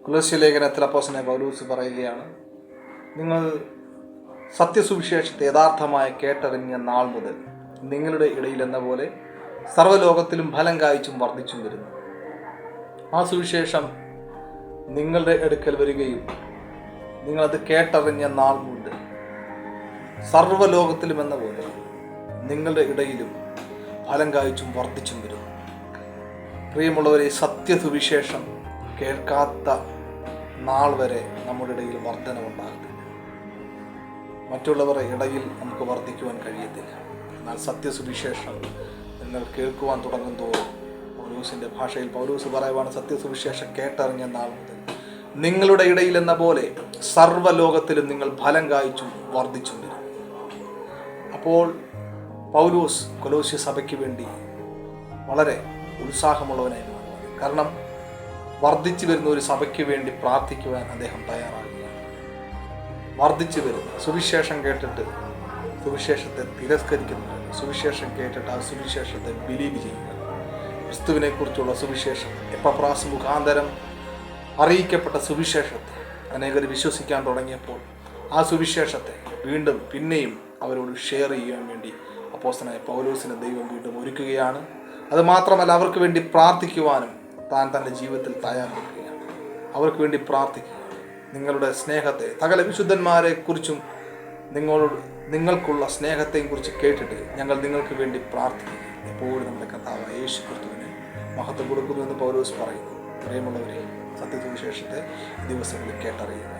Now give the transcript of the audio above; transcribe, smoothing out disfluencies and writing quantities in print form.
കൊലോസ്യ ലേഖനത്തിൽ അപ്പോസ്തലനായ പൗലോസ് പറയുകയാണ്, നിങ്ങൾ സത്യസുവിശേഷത്തെ യഥാർത്ഥമായി കേട്ടറിഞ്ഞ നാൾ മുതൽ നിങ്ങളുടെ ഇടയിൽ എന്ന പോലെ സർവ്വലോകത്തിലും ഫലം കായ്ച്ചും വർദ്ധിച്ചും വരുന്നു. ആ സുവിശേഷം നിങ്ങളുടെ അടുക്കൽ വരികയും നിങ്ങളത് കേട്ടറിഞ്ഞ നാൾ മുതൽ സർവ്വലോകത്തിലും എന്ന പോലെ നിങ്ങളുടെ ഇടയിലും ഫലം കായ്ച്ചും വർദ്ധിച്ചും വരുന്നു. പ്രിയമുള്ളവരെ, സത്യസുവിശേഷം കേൾക്കാത്ത നാൾ വരെ നമ്മുടെ ഇടയിൽ വർധനവുണ്ടാകത്തില്ല. മറ്റുള്ളവരുടെ ഇടയിൽ നമുക്ക് വർദ്ധിക്കുവാൻ കഴിയത്തില്ല. എന്നാൽ സത്യസുവിശേഷം നിങ്ങൾ കേൾക്കുവാൻ തുടങ്ങുന്തോറും പൗലോസിൻ്റെ ഭാഷയിൽ പൗലോസ് പറയുവാണ്, സത്യസുവിശേഷം കേട്ടറിഞ്ഞ നാൾ മുതൽ നിങ്ങളുടെ ഇടയിൽ എന്ന പോലെ സർവ്വലോകത്തിലും നിങ്ങൾ ഫലം കായ്ച്ചും വർദ്ധിച്ചും വരും. അപ്പോൾ പൗലോസ് കൊലോസ്യ സഭയ്ക്ക് വേണ്ടി വളരെ ഉത്സാഹമുള്ളവനായി മാറും. കാരണം വർദ്ധിച്ചു വരുന്ന ഒരു സഭയ്ക്ക് വേണ്ടി പ്രാർത്ഥിക്കുവാൻ അദ്ദേഹം തയ്യാറാകുകയാണ്. വർദ്ധിച്ചു വരുന്ന സുവിശേഷം കേട്ടിട്ട് സുവിശേഷത്തെ തിരസ്കരിക്കുന്നുണ്ട്. സുവിശേഷം കേട്ടിട്ട് ആ സുവിശേഷത്തെ ബിലീവ് ചെയ്യുക. ക്രിസ്തുവിനെ കുറിച്ചുള്ള സുവിശേഷം എപ്പപ്രാസ് മുഖാന്തരം അറിയിക്കപ്പെട്ട സുവിശേഷത്തെ അനേകർ വിശ്വസിക്കാൻ തുടങ്ങിയപ്പോൾ ആ സുവിശേഷത്തെ വീണ്ടും പിന്നെയും അവരോട് ഷെയർ ചെയ്യാൻ വേണ്ടി അപ്പോസ്തലനായ പൗലോസിനെ ദൈവം വീണ്ടും ഒരുക്കുകയാണ്. അതുമാത്രമല്ല, അവർക്ക് വേണ്ടി പ്രാർത്ഥിക്കുവാനും താൻ തൻ്റെ ജീവിതത്തിൽ തയ്യാറാക്കുകയാണ്. അവർക്ക് വേണ്ടി പ്രാർത്ഥിക്കുക. നിങ്ങളുടെ സ്നേഹത്തെ, സകല വിശുദ്ധന്മാരെ കുറിച്ചും നിങ്ങൾക്കുള്ള സ്നേഹത്തെയും കുറിച്ച് കേട്ടിട്ട് ഞങ്ങൾ നിങ്ങൾക്ക് വേണ്ടി പ്രാർത്ഥിക്കുക. എപ്പോഴും നമ്മുടെ കർത്താവായ യേശു ക്രിസ്തുവിന് മഹത്വം കൊടുക്കുന്നുവെന്ന് പൗലോസ് പറയുന്നു. പ്രിയമുള്ളവരെ, സത്യസുവിശേഷത്തെ ദിവസങ്ങളിൽ കേട്ടറിയുക.